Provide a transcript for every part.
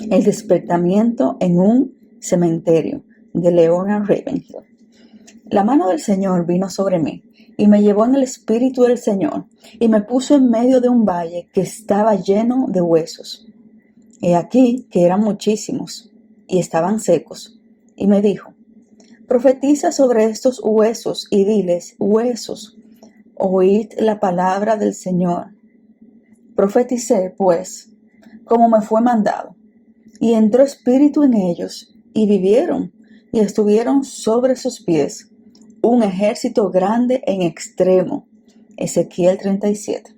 El despertamiento en un cementerio, de Leonard Ravenhill. La mano del Señor vino sobre mí, y me llevó en el espíritu del Señor, y me puso en medio de un valle que estaba lleno de huesos. He aquí que eran muchísimos, y estaban secos. Y me dijo: profetiza sobre estos huesos, y diles: huesos, oíd la palabra del Señor. Profeticé, pues, como me fue mandado. Y entró espíritu en ellos, y vivieron, y estuvieron sobre sus pies, un ejército grande en extremo. Ezequiel 37.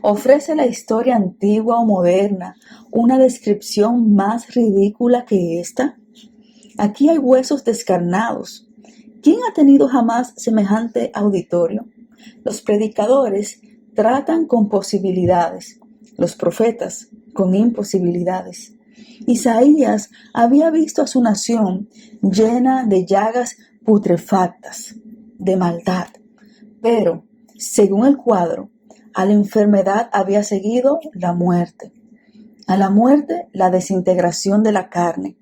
¿Ofrece la historia antigua o moderna una descripción más ridícula que esta? Aquí hay huesos descarnados. ¿Quién ha tenido jamás semejante auditorio? Los predicadores tratan con posibilidades, los profetas con imposibilidades. Isaías había visto a su nación llena de llagas putrefactas, de maldad, pero, según el cuadro, a la enfermedad había seguido la muerte, a la muerte la desintegración de la carne.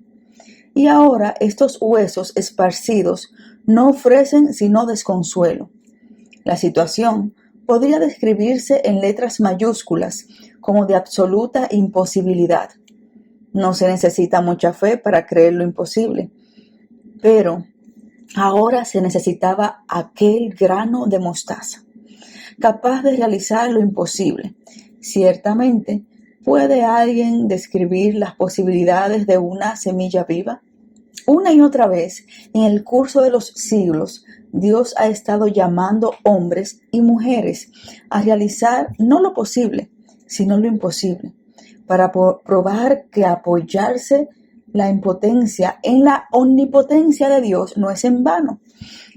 Y ahora estos huesos esparcidos no ofrecen sino desconsuelo. La situación podría describirse en letras mayúsculas como de absoluta imposibilidad. No se necesita mucha fe para creer lo imposible, pero ahora se necesitaba aquel grano de mostaza, capaz de realizar lo imposible. Ciertamente, ¿puede alguien describir las posibilidades de una semilla viva? Una y otra vez, en el curso de los siglos, Dios ha estado llamando hombres y mujeres a realizar no lo posible, sino lo imposible, para probar que apoyarse la impotencia en la omnipotencia de Dios no es en vano.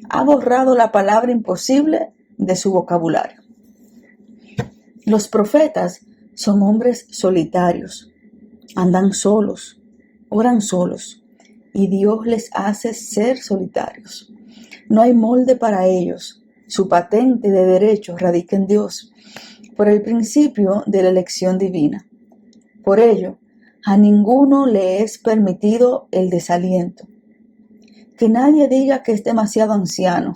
Ha borrado la palabra imposible de su vocabulario. Los profetas son hombres solitarios, andan solos, oran solos, y Dios les hace ser solitarios. No hay molde para ellos. Su patente de derecho radica en Dios, por el principio de la elección divina. Por ello, a ninguno le es permitido el desaliento. Que nadie diga que es demasiado anciano,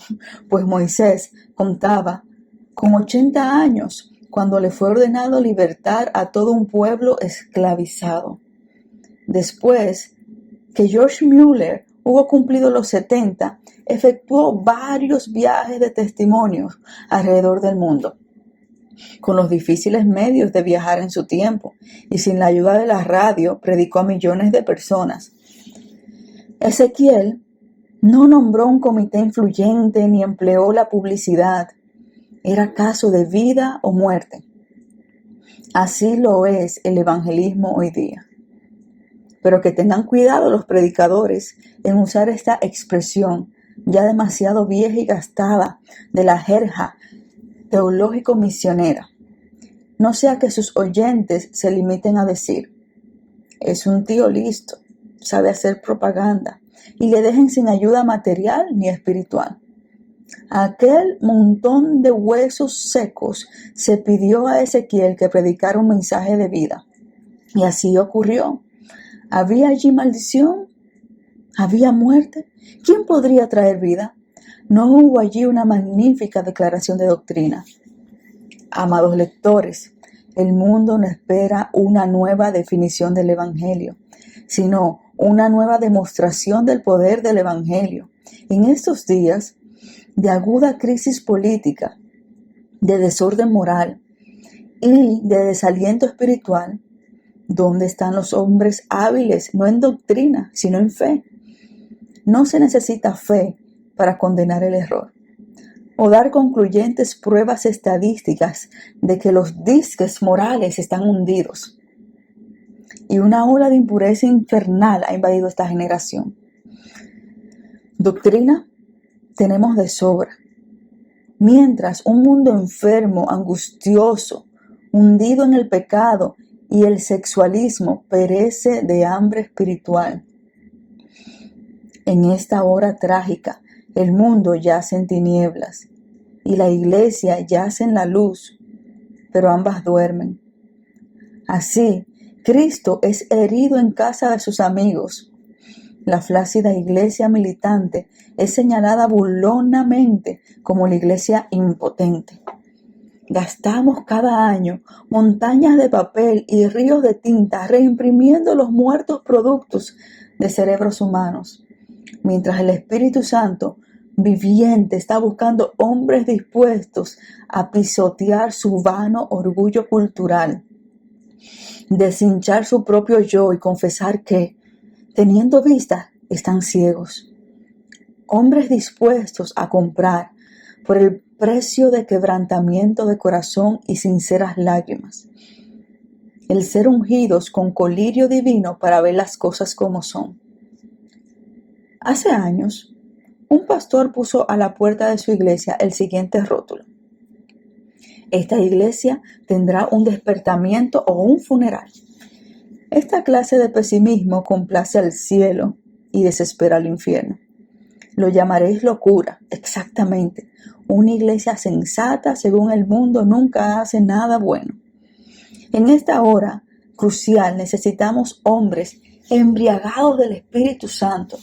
pues Moisés contaba con 80 años cuando le fue ordenado libertar a todo un pueblo esclavizado. Después que George Mueller hubo cumplido los 70, efectuó varios viajes de testimonios alrededor del mundo, con los difíciles medios de viajar en su tiempo, y sin la ayuda de la radio predicó a millones de personas. Ezequiel no nombró un comité influyente ni empleó la publicidad. Era caso de vida o muerte. Así lo es el evangelismo hoy día. Pero que tengan cuidado los predicadores en usar esta expresión ya demasiado vieja y gastada de la jerga teológico-misionera. No sea que sus oyentes se limiten a decir: es un tío listo, sabe hacer propaganda, y le dejen sin ayuda material ni espiritual. Aquel montón de huesos secos se pidió a Ezequiel que predicara un mensaje de vida. Y así ocurrió. ¿Había allí maldición? ¿Había muerte? ¿Quién podría traer vida? No hubo allí una magnífica declaración de doctrina. Amados lectores, el mundo no espera una nueva definición del Evangelio, sino una nueva demostración del poder del Evangelio. En estos días de aguda crisis política, de desorden moral y de desaliento espiritual, ¿dónde están los hombres hábiles, no en doctrina, sino en fe? No se necesita fe para condenar el error o dar concluyentes pruebas estadísticas de que los disques morales están hundidos. Y una ola de impureza infernal ha invadido esta generación. Doctrina tenemos de sobra. Mientras un mundo enfermo, angustioso, hundido en el pecado y el sexualismo perece de hambre espiritual. En esta hora trágica, el mundo yace en tinieblas y la iglesia yace en la luz, pero ambas duermen. Así Cristo es herido en casa de sus amigos. La flácida iglesia militante es señalada burlonamente como la iglesia impotente. Gastamos cada año montañas de papel y ríos de tinta reimprimiendo los muertos productos de cerebros humanos, mientras el Espíritu Santo viviente está buscando hombres dispuestos a pisotear su vano orgullo cultural, deshinchar su propio yo y confesar que, teniendo vista, están ciegos. Hombres dispuestos a comprar por el precio de quebrantamiento de corazón y sinceras lágrimas, el ser ungidos con colirio divino para ver las cosas como son. Hace años, un pastor puso a la puerta de su iglesia el siguiente rótulo: esta iglesia tendrá un despertamiento o un funeral. Esta clase de pesimismo complace al cielo y desespera al infierno. Lo llamaréis locura, exactamente. Una iglesia sensata, según el mundo, nunca hace nada bueno. En esta hora crucial necesitamos hombres embriagados del Espíritu Santo.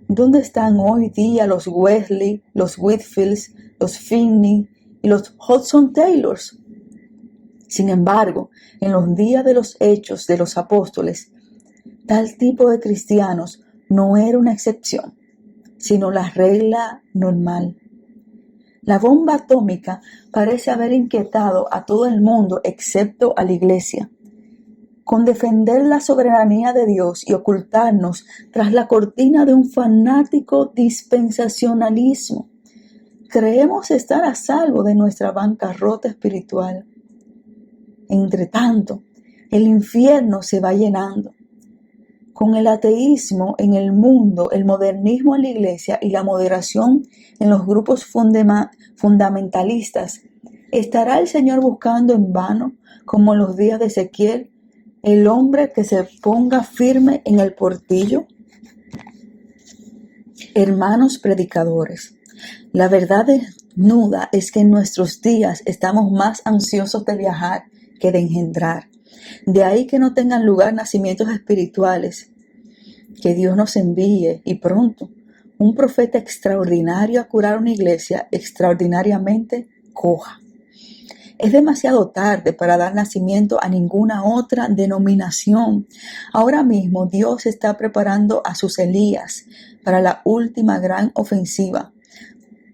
¿Dónde están hoy día los Wesley, los Whitfields, los Finney y los Hudson Taylors? Sin embargo, en los días de los Hechos de los Apóstoles, tal tipo de cristianos no era una excepción, sino la regla normal. La bomba atómica parece haber inquietado a todo el mundo excepto a la iglesia. Con defender la soberanía de Dios y ocultarnos tras la cortina de un fanático dispensacionalismo, creemos estar a salvo de nuestra bancarrota espiritual. Entre tanto, el infierno se va llenando. Con el ateísmo en el mundo, el modernismo en la iglesia y la moderación en los grupos fundamentalistas, ¿estará el Señor buscando en vano, como en los días de Ezequiel, el hombre que se ponga firme en el portillo? Hermanos predicadores, la verdad desnuda es que en nuestros días estamos más ansiosos de viajar que de engendrar. De ahí que no tengan lugar nacimientos espirituales. Que Dios nos envíe, y pronto, un profeta extraordinario a curar una iglesia extraordinariamente coja. Es demasiado tarde para dar nacimiento a ninguna otra denominación. Ahora mismo Dios está preparando a sus Elías para la última gran ofensiva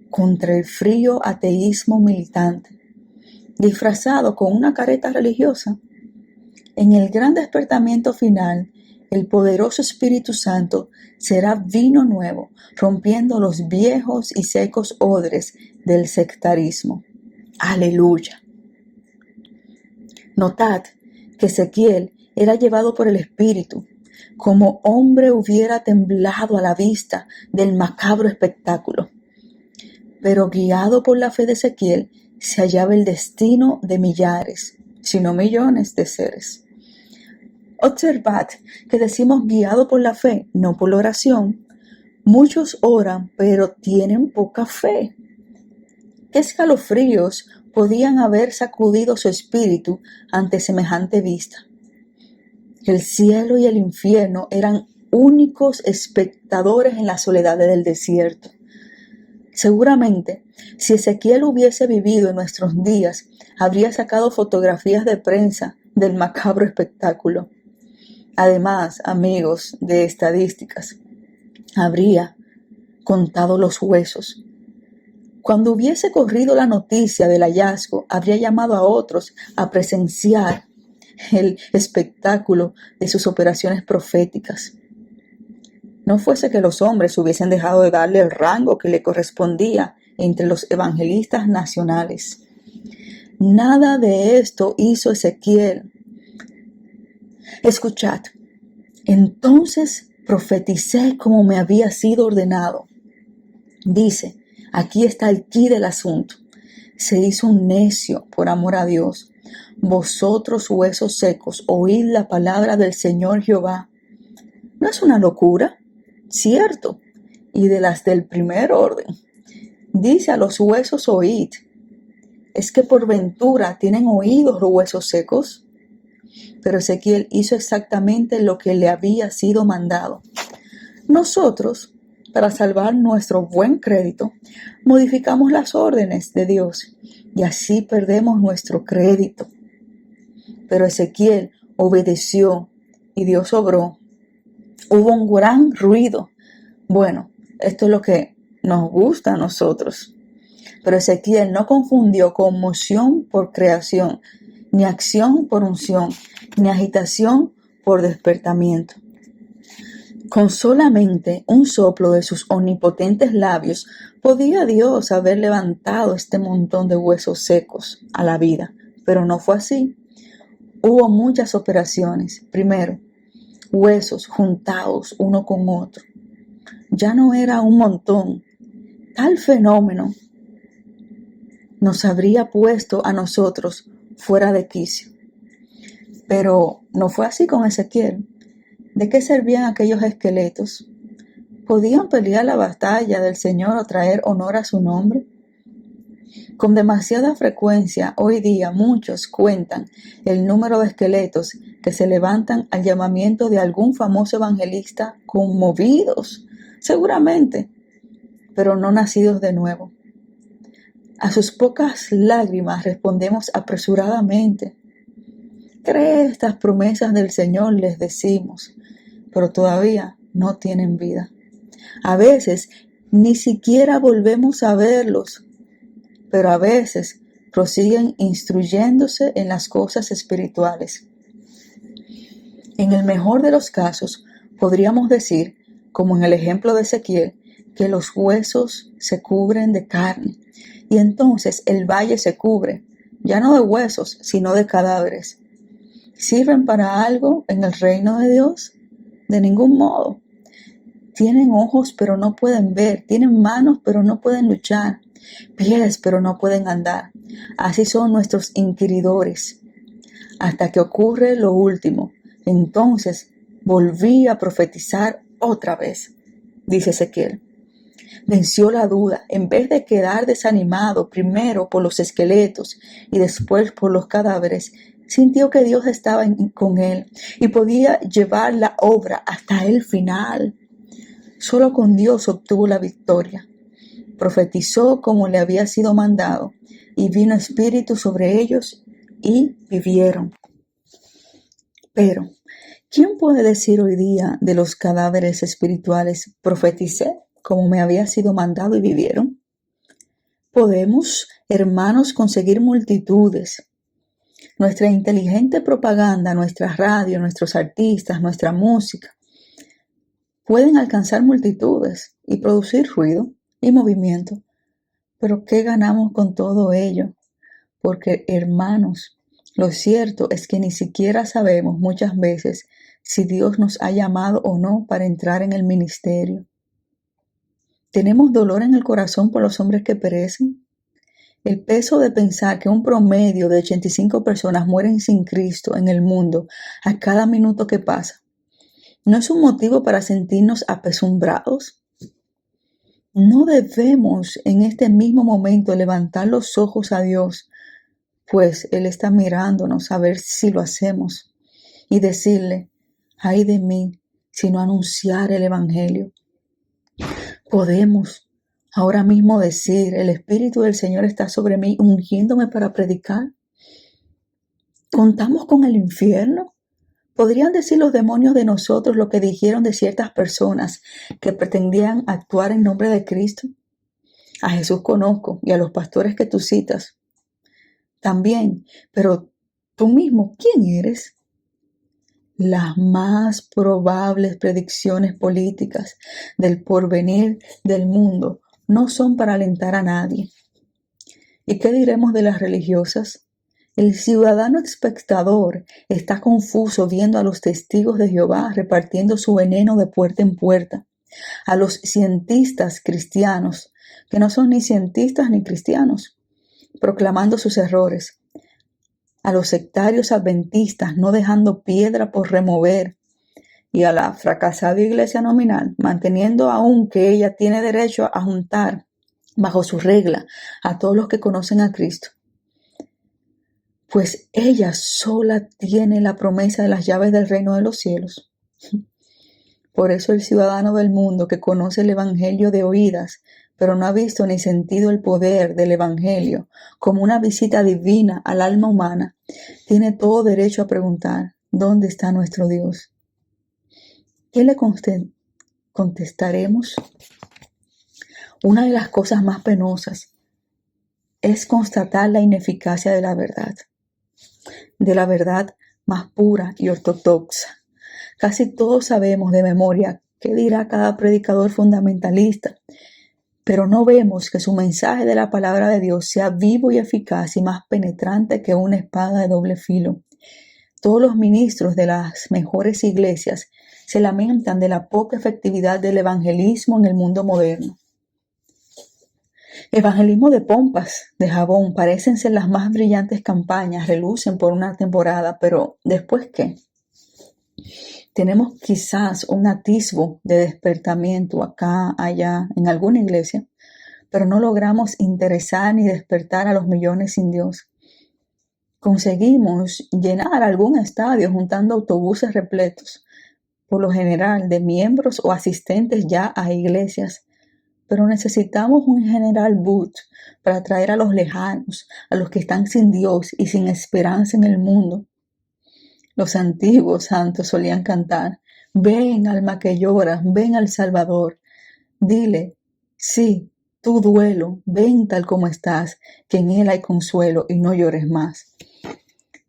contra el frío ateísmo militante, disfrazado con una careta religiosa. En el gran despertamiento final, el poderoso Espíritu Santo será vino nuevo, rompiendo los viejos y secos odres del sectarismo. ¡Aleluya! Notad que Ezequiel era llevado por el Espíritu, como hombre hubiera temblado a la vista del macabro espectáculo. Pero guiado por la fe de Ezequiel, se hallaba el destino de millares, si no millones de seres. Observad que decimos guiado por la fe, no por la oración. Muchos oran, pero tienen poca fe. ¿Qué escalofríos podían haber sacudido su espíritu ante semejante vista? El cielo y el infierno eran únicos espectadores en la soledad del desierto. Seguramente, si Ezequiel hubiese vivido en nuestros días, habría sacado fotografías de prensa del macabro espectáculo. Además, amigos, de estadísticas, habría contado los huesos. Cuando hubiese corrido la noticia del hallazgo, habría llamado a otros a presenciar el espectáculo de sus operaciones proféticas. No fuese que los hombres hubiesen dejado de darle el rango que le correspondía entre los evangelistas nacionales. Nada de esto hizo Ezequiel. Escuchad, entonces profeticé como me había sido ordenado. Dice, aquí está el quid del asunto. Se hizo un necio por amor a Dios. Vosotros huesos secos, oíd la palabra del Señor Jehová. ¿No es una locura? Cierto, y de las del primer orden. Dice a los huesos oíd. ¿Es que por ventura tienen oídos los huesos secos? Pero Ezequiel hizo exactamente lo que le había sido mandado. Nosotros, para salvar nuestro buen crédito, modificamos las órdenes de Dios y así perdemos nuestro crédito. Pero Ezequiel obedeció y Dios obró. Hubo un gran ruido. Bueno, esto es lo que nos gusta a nosotros. Pero Ezequiel no confundió conmoción por creación, ni acción por unción, ni agitación por despertamiento. Con solamente un soplo de sus omnipotentes labios, podía Dios haber levantado este montón de huesos secos a la vida, pero no fue así. Hubo muchas operaciones. Primero, huesos juntados uno con otro. Ya no era un montón. Tal fenómeno nos habría puesto a nosotros fuera de quicio. Pero no fue así con Ezequiel. ¿De qué servían aquellos esqueletos? ¿Podían pelear la batalla del Señor o traer honor a su nombre? Con demasiada frecuencia, hoy día muchos cuentan el número de esqueletos que se levantan al llamamiento de algún famoso evangelista, conmovidos, seguramente, pero no nacidos de nuevo. A sus pocas lágrimas respondemos apresuradamente. Cree estas promesas del Señor, les decimos, pero todavía no tienen vida. A veces ni siquiera volvemos a verlos, pero a veces prosiguen instruyéndose en las cosas espirituales. En el mejor de los casos, podríamos decir, como en el ejemplo de Ezequiel, que los huesos se cubren de carne, y entonces el valle se cubre, ya no de huesos, sino de cadáveres. ¿Sirven para algo en el reino de Dios? De ningún modo. Tienen ojos, pero no pueden ver. Tienen manos, pero no pueden luchar. Pies, pero no pueden andar. Así son nuestros inquiridores. Hasta que ocurre lo último. Entonces volví a profetizar otra vez, dice Ezequiel. Venció la duda. En vez de quedar desanimado primero por los esqueletos y después por los cadáveres, sintió que Dios estaba con él y podía llevar la obra hasta el final. Solo con Dios obtuvo la victoria. Profetizó como le había sido mandado, y vino espíritu sobre ellos y vivieron. Pero, ¿quién puede decir hoy día de los cadáveres espirituales, profeticé como me había sido mandado y vivieron? Podemos, hermanos, conseguir multitudes. Nuestra inteligente propaganda, nuestra radio, nuestros artistas, nuestra música, pueden alcanzar multitudes y producir ruido y movimiento. Pero ¿qué ganamos con todo ello? Porque, hermanos, lo cierto es que ni siquiera sabemos muchas veces si Dios nos ha llamado o no para entrar en el ministerio. ¿Tenemos dolor en el corazón por los hombres que perecen? El peso de pensar que un promedio de 85 personas mueren sin Cristo en el mundo a cada minuto que pasa, ¿no es un motivo para sentirnos apesumbrados? No debemos en este mismo momento levantar los ojos a Dios, pues Él está mirándonos a ver si lo hacemos, y decirle, ay de mí, si no anunciar el Evangelio. Podemos ahora mismo decir, el Espíritu del Señor está sobre mí, ungiéndome para predicar. ¿Contamos con el infierno? ¿Podrían decir los demonios de nosotros lo que dijeron de ciertas personas que pretendían actuar en nombre de Cristo? A Jesús conozco y a los pastores que tú citas también, pero tú mismo, ¿quién eres? Las más probables predicciones políticas del porvenir del mundo no son para alentar a nadie. ¿Y qué diremos de las religiosas? El ciudadano espectador está confuso viendo a los testigos de Jehová repartiendo su veneno de puerta en puerta, a los cientistas cristianos, que no son ni cientistas ni cristianos, proclamando sus errores, a los sectarios adventistas no dejando piedra por remover, y a la fracasada iglesia nominal manteniendo aún que ella tiene derecho a juntar bajo su regla a todos los que conocen a Cristo. pues ella sola tiene la promesa de las llaves del reino de los cielos. Por eso el ciudadano del mundo que conoce el Evangelio de oídas, pero no ha visto ni sentido el poder del Evangelio como una visita divina al alma humana, tiene todo derecho a preguntar, ¿dónde está nuestro Dios? ¿Qué le contestaremos? Una de las cosas más penosas es constatar la ineficacia de la verdad más pura y ortodoxa. Casi todos sabemos de memoria qué dirá cada predicador fundamentalista, pero no vemos que su mensaje de la palabra de Dios sea vivo y eficaz y más penetrante que una espada de doble filo. Todos los ministros de las mejores iglesias se lamentan de la poca efectividad del evangelismo en el mundo moderno. Evangelismo de pompas, de jabón, parecen ser las más brillantes campañas, relucen por una temporada, pero ¿después qué? Tenemos quizás un atisbo de despertamiento acá, allá, en alguna iglesia, pero no logramos interesar ni despertar a los millones sin Dios. Conseguimos llenar algún estadio juntando autobuses repletos, por lo general de miembros o asistentes ya a iglesias, pero necesitamos un general Booth para atraer a los lejanos, a los que están sin Dios y sin esperanza en el mundo. Los antiguos santos solían cantar, ven alma que lloras, ven al Salvador. Dile, sí, tu duelo, ven tal como estás, que en él hay consuelo y no llores más.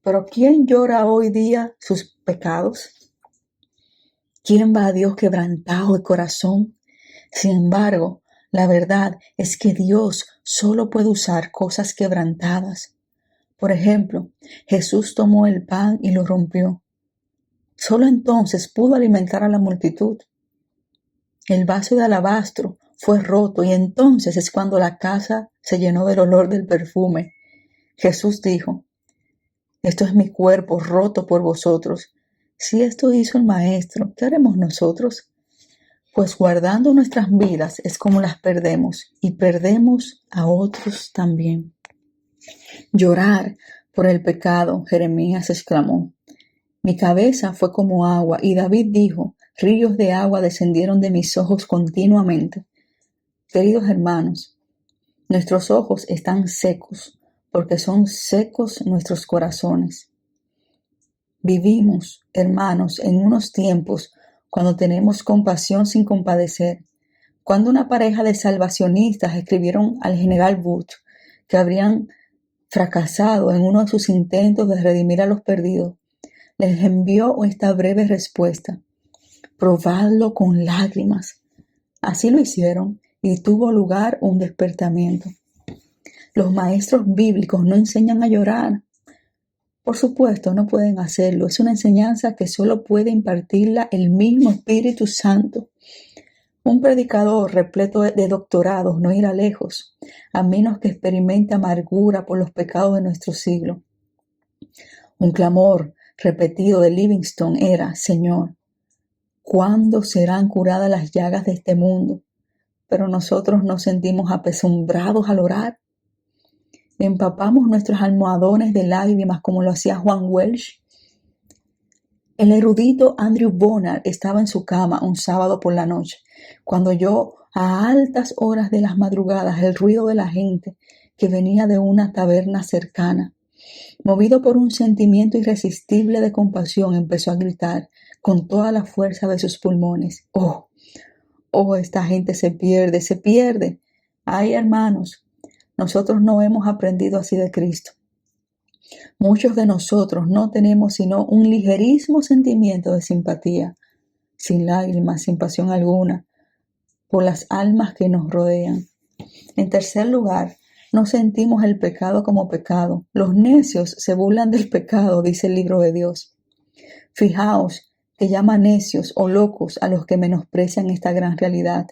Pero ¿quién llora hoy día sus pecados? ¿Quién va a Dios quebrantado de corazón? Sin embargo, la verdad es que Dios solo puede usar cosas quebrantadas. Por ejemplo, Jesús tomó el pan y lo rompió. Solo entonces pudo alimentar a la multitud. El vaso de alabastro fue roto y entonces es cuando la casa se llenó del olor del perfume. Jesús dijo, esto es mi cuerpo roto por vosotros. Si esto hizo el Maestro, ¿qué haremos nosotros? Pues guardando nuestras vidas es como las perdemos y perdemos a otros también. Llorar por el pecado, Jeremías exclamó. Mi cabeza fue como agua y David dijo, ríos de agua descendieron de mis ojos continuamente. Queridos hermanos, nuestros ojos están secos porque son secos nuestros corazones. Vivimos, hermanos, en unos tiempos cuando tenemos compasión sin compadecer. Cuando una pareja de salvacionistas escribieron al general Booth que habrían fracasado en uno de sus intentos de redimir a los perdidos, les envió esta breve respuesta: probadlo con lágrimas. Así lo hicieron y tuvo lugar un despertamiento. Los maestros bíblicos no enseñan a llorar. Por supuesto, no pueden hacerlo. Es una enseñanza que solo puede impartirla el mismo Espíritu Santo. Un predicador repleto de doctorados no irá lejos, a menos que experimente amargura por los pecados de nuestro siglo. Un clamor repetido de Livingstone era, Señor, ¿cuándo serán curadas las llagas de este mundo? Pero nosotros nos sentimos apesumbrados al orar. Empapamos nuestros almohadones de lágrimas como lo hacía Juan Welsh. El erudito Andrew Bonar estaba en su cama un sábado por la noche, cuando oyó a altas horas de las madrugadas el ruido de la gente que venía de una taberna cercana. Movido por un sentimiento irresistible de compasión, empezó a gritar con toda la fuerza de sus pulmones. ¡Oh, esta gente se pierde, se pierde! Ay, hermanos, nosotros no hemos aprendido así de Cristo. Muchos de nosotros no tenemos sino un ligerísimo sentimiento de simpatía, sin lágrimas, sin pasión alguna, por las almas que nos rodean. En tercer lugar, no sentimos el pecado como pecado. Los necios se burlan del pecado, dice el libro de Dios. Fijaos que llama necios o locos a los que menosprecian esta gran realidad.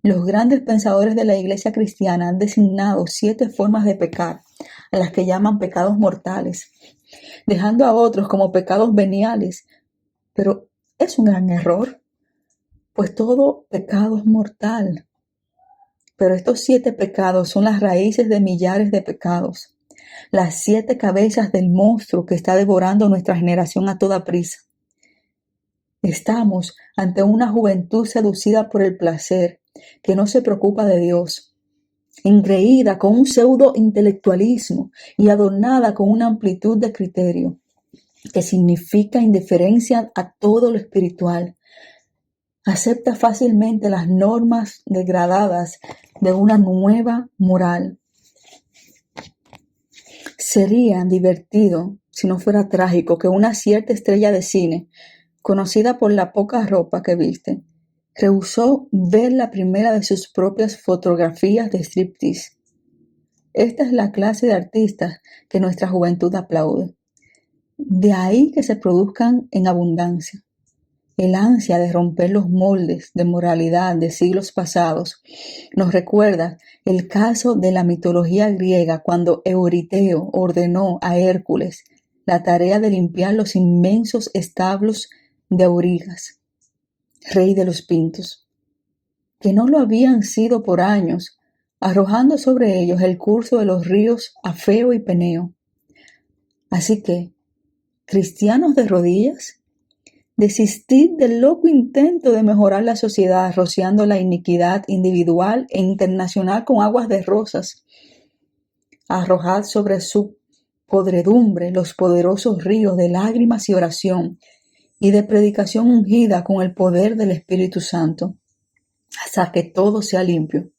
Los grandes pensadores de la Iglesia cristiana han designado 7 formas de pecar, a las que llaman pecados mortales, dejando a otros como pecados veniales. Pero es un gran error, pues todo pecado es mortal. Pero estos 7 pecados son las raíces de millares de pecados. las 7 cabezas del monstruo que está devorando nuestra generación a toda prisa. Estamos ante una juventud seducida por el placer, que no se preocupa de Dios, engreída con un pseudo intelectualismo y adornada con una amplitud de criterio, que significa indiferencia a todo lo espiritual. Acepta fácilmente las normas degradadas de una nueva moral. Sería divertido, si no fuera trágico, que una cierta estrella de cine, conocida por la poca ropa que viste, rehusó ver la primera de sus propias fotografías de striptease. Esta es la clase de artistas que nuestra juventud aplaude. De ahí que se produzcan en abundancia. El ansia de romper los moldes de moralidad de siglos pasados nos recuerda el caso de la mitología griega cuando Euriteo ordenó a Hércules la tarea de limpiar los inmensos establos de Aurigas, rey de los Pintos, que no lo habían sido por años, arrojando sobre ellos el curso de los ríos Afeo y Peneo. Así que, cristianos de rodillas, desistid del loco intento de mejorar la sociedad rociando la iniquidad individual e internacional con aguas de rosas. Arrojad sobre su podredumbre los poderosos ríos de lágrimas y oración y de predicación ungida con el poder del Espíritu Santo, hasta que todo sea limpio.